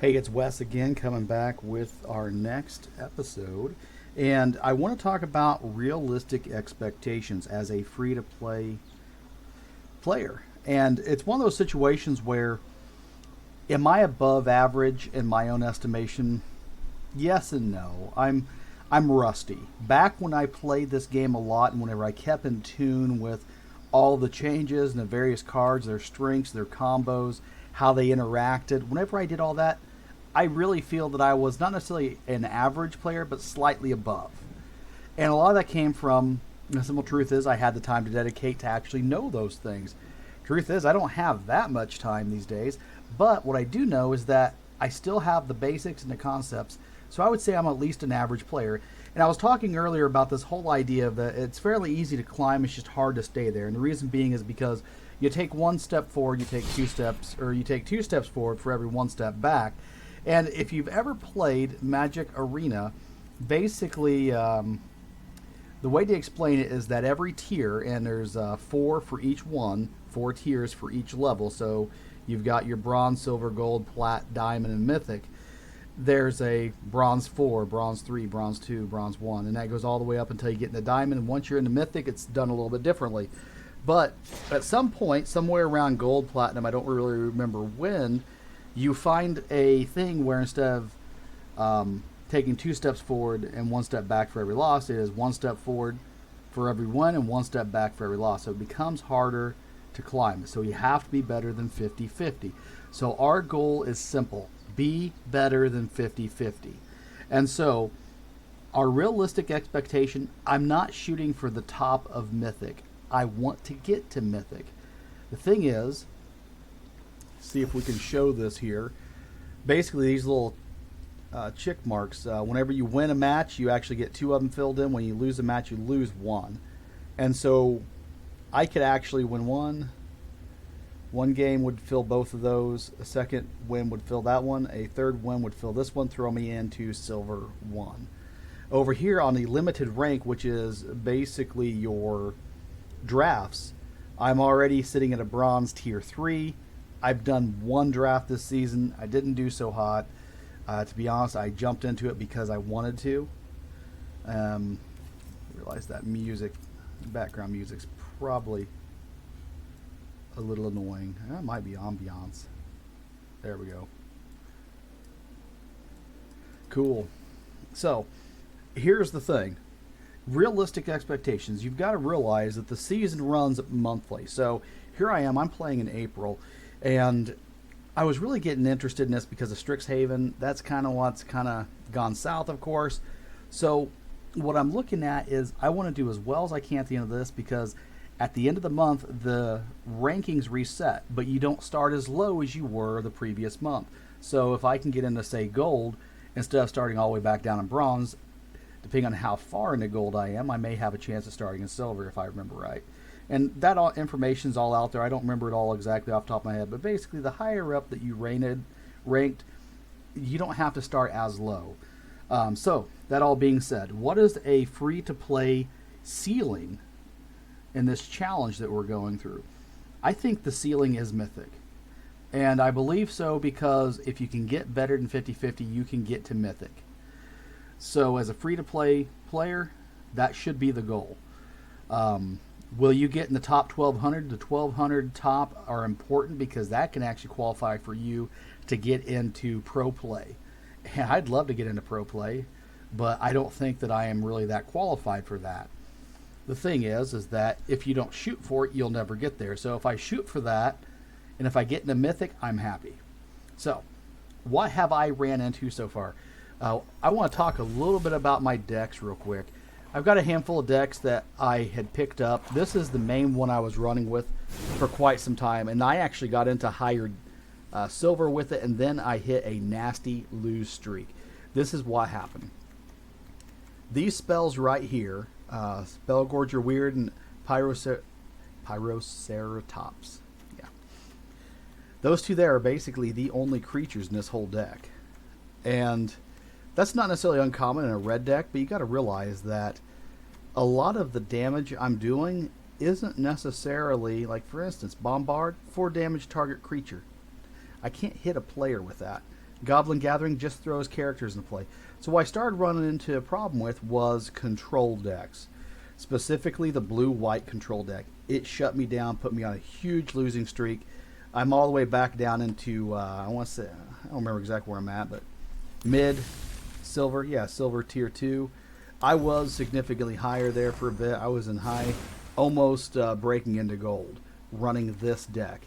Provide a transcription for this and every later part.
Hey, it's Wes again coming back with our next episode. And I want to talk about realistic expectations as a free to play player. And it's one of those situations where, am I above average in my own estimation? Yes and no. I'm rusty. Back when I played this game a lot and whenever I kept in tune with all the changes and the various cards, their strengths, their combos, how they interacted, whenever I did all that, I really feel that I was not necessarily an average player, but slightly above. And a lot of that came from the simple truth is I had the time to dedicate to actually know those things. Truth is, I don't have that much time these days, but what I do know is that I still have the basics and the concepts. So I would say I'm at least an average player. And I was talking earlier about this whole idea of that it's fairly easy to climb, it's just hard to stay there. And the reason being is because you take one step forward, you take two steps, or you take two steps forward for every one step back. And if you've ever played Magic Arena, basically the way to explain it is that every tier, and there's four for each one, four tiers for each level. So you've got your bronze, silver, gold, plat, diamond, and mythic. There's a bronze 4, bronze 3, bronze 2, bronze 1, and that goes all the way up until you get in the diamond. And once you're in the mythic, it's done a little bit differently. But at some point, somewhere around gold, platinum, I don't really remember when, you find a thing where instead of taking two steps forward and one step back for every loss, it is one step forward for every win and one step back for every loss. So it becomes harder to climb. So you have to be better than 50-50. So our goal is simple. Be better than 50-50. And so our realistic expectation, I'm not shooting for the top of Mythic. I want to get to Mythic. The thing is, see if we can show this here. Basically, these little check marks, whenever you win a match, you actually get two of them filled in. When you lose a match, you lose one. And so I could actually win one game would fill both of those. A second win would fill that one. A third win would fill this one, throw me into silver 1. Over here on the limited rank, which is basically your drafts, I'm already sitting at a bronze tier 3. I've done one draft this season. I didn't do so hot. To be honest, I jumped into it because I wanted to. Realize that background music's probably a little annoying. That might be ambiance. There we go. Cool. So, here's the thing. Realistic expectations. You've got to realize that the season runs monthly. So, here I am. I'm playing in April. And I was really getting interested in this because of Strixhaven. That's kind of what's kind of gone south, of course. So, what I'm looking at is I want to do as well as I can at the end of this because at the end of the month, the rankings reset, but you don't start as low as you were the previous month. So if I can get into, say, gold, instead of starting all the way back down in bronze, depending on how far into gold I am, I may have a chance of starting in silver if I remember right. And that information's all out there. I don't remember it all exactly off the top of my head, but basically the higher up that you ranked, you don't have to start as low. So that all being said, what is a free-to-play ceiling in this challenge that we're going through? I think the ceiling is Mythic. And I believe so because if you can get better than 50-50, you can get to Mythic. So as a free-to-play player, that should be the goal. Will you get in the top 1,200? The 1,200 top are important because that can actually qualify for you to get into pro play. And I'd love to get into pro play, but I don't think that I am really that qualified for that. The thing is that if you don't shoot for it, you'll never get there. So if I shoot for that, and if I get into Mythic, I'm happy. So, what have I ran into so far? I want to talk a little bit about my decks real quick. I've got a handful of decks that I had picked up. This is the main one I was running with for quite some time, and I actually got into higher silver with it, and then I hit a nasty lose streak. This is what happened. These spells right here, Spellgorger Weird and Pyroceratops. Yeah. Those two there are basically the only creatures in this whole deck. And that's not necessarily uncommon in a red deck, but you got to realize that a lot of the damage I'm doing isn't necessarily, like for instance, Bombard, 4 damage target creature. I can't hit a player with that. Goblin Gathering just throws characters into play. So what I started running into a problem with was control decks, specifically the blue-white control deck. It shut me down, put me on a huge losing streak. I'm all the way back down into I want to say, I don't remember exactly where I'm at, but mid silver, yeah, silver tier 2. I was significantly higher there for a bit. I was in high, almost breaking into gold, running this deck.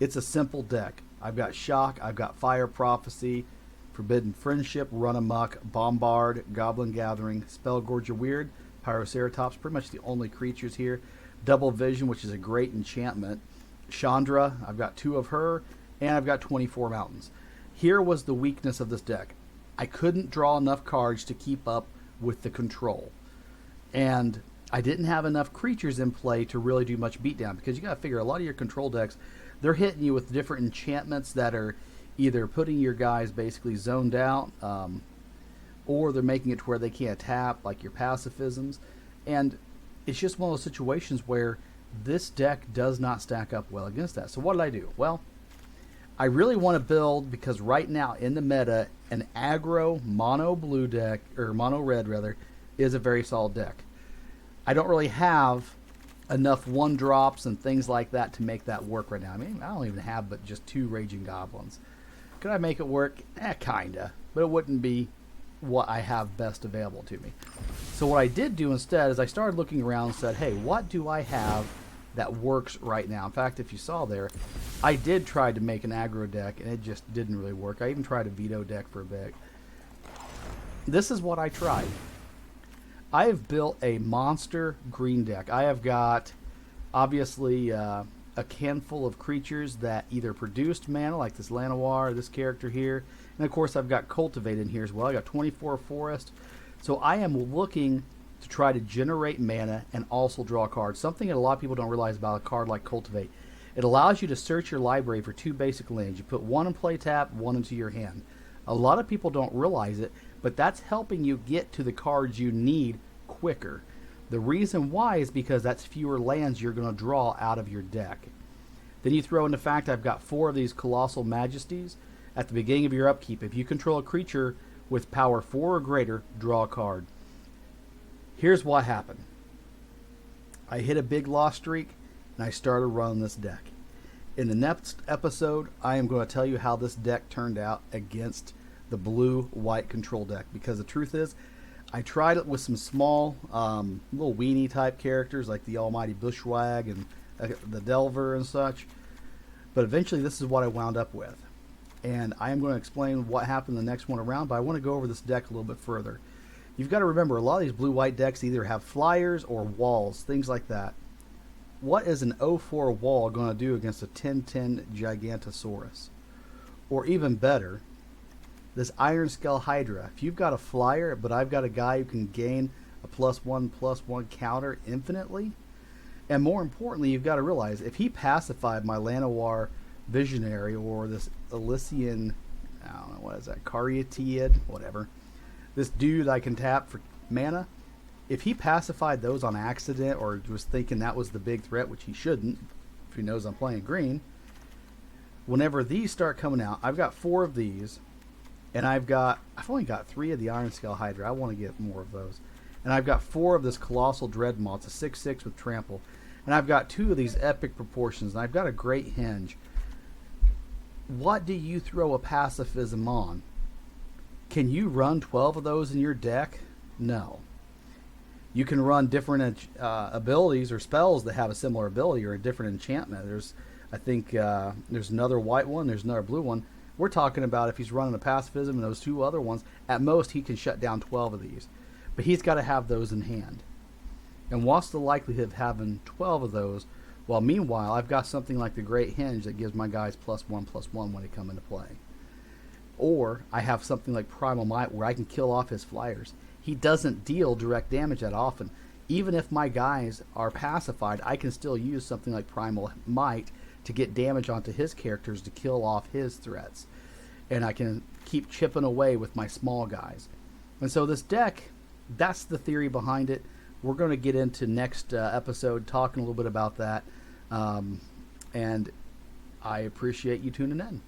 It's a simple deck. I've got Shock, I've got Fire Prophecy, Forbidden Friendship, Run Amok, Bombard, Goblin Gathering, Spell Gorger Weird, Pyroceratops, pretty much the only creatures here. Double Vision, which is a great enchantment. Chandra, I've got 2 of her, and I've got 24 mountains. Here was the weakness of this deck. I couldn't draw enough cards to keep up with the control. And I didn't have enough creatures in play to really do much beatdown, because you got to figure a lot of your control decks, they're hitting you with different enchantments that are either putting your guys basically zoned out, or they're making it to where they can't tap, like your pacifisms. And it's just one of those situations where this deck does not stack up well against that. So what did I do? Well, I really want to build, because right now in the meta, an aggro mono blue deck, or mono red rather, is a very solid deck. I don't really have enough 1-drops and things like that to make that work right now. I mean, I don't even have but just 2 Raging Goblins. Could I make it work? Kinda. But it wouldn't be what I have best available to me. So what I did do instead is I started looking around and said, hey, what do I have that works right now? In fact, if you saw there, I did try to make an aggro deck, and it just didn't really work. I even tried a veto deck for a bit. This is what I tried. I have built a monster green deck. I have got, obviously, a handful of creatures that either produced mana, like this Llanowar, this character here, and of course I've got Cultivate in here as well. I got 24 Forest. So I am looking to try to generate mana and also draw cards. Something that a lot of people don't realize about a card like Cultivate. It allows you to search your library for 2 basic lands. You put 1 in play tap, 1 into your hand. A lot of people don't realize it, but that's helping you get to the cards you need quicker. The reason why is because that's fewer lands you're going to draw out of your deck. Then you throw in the fact I've got 4 of these Colossal Majesties. At the beginning of your upkeep, if you control a creature with power 4 or greater, draw a card. Here's what happened. I hit a big loss streak, and I started running this deck. In the next episode, I am going to tell you how this deck turned out against the blue-white control deck, because the truth is, I tried it with some small, little weenie type characters like the Almighty Bushwag and the Delver and such, but eventually this is what I wound up with. And I am going to explain what happened the next one around, but I want to go over this deck a little bit further. You've got to remember, a lot of these blue-white decks either have flyers or walls, things like that. What is an 0/4 wall going to do against a 10/10 Gigantosaurus? Or even better, this Iron Skull Hydra. If you've got a flyer, but I've got a guy who can gain a +1/+1 counter infinitely, and more importantly, you've got to realize, if he pacified my Llanowar Visionary or this Elysian, I don't know, what is that, Caryatid, whatever, this dude I can tap for mana, if he pacified those on accident or was thinking that was the big threat, which he shouldn't, if he knows I'm playing green, whenever these start coming out, I've got 4 of these, and I've only got 3 of the Iron Skull Hydra. I want to get more of those. And I've got 4 of this Colossal Dreadmaw. It's a 6/6 with Trample. And I've got 2 of these Epic Proportions, and I've got a Great Henge. What do you throw a pacifism on? Can you run 12 of those in your deck? No. You can run different abilities or spells that have a similar ability or a different enchantment. I think there's another white one, there's another blue one. We're talking about if he's running a pacifism and those 2 other ones, at most he can shut down 12 of these. But he's got to have those in hand. And what's the likelihood of having 12 of those? Well, meanwhile, I've got something like the Great Henge that gives my guys +1/+1 when they come into play. Or I have something like Primal Might where I can kill off his flyers. He doesn't deal direct damage that often. Even if my guys are pacified, I can still use something like Primal Might to get damage onto his characters to kill off his threats. And I can keep chipping away with my small guys. And so this deck, that's the theory behind it. We're going to get into next episode talking a little bit about that. And I appreciate you tuning in.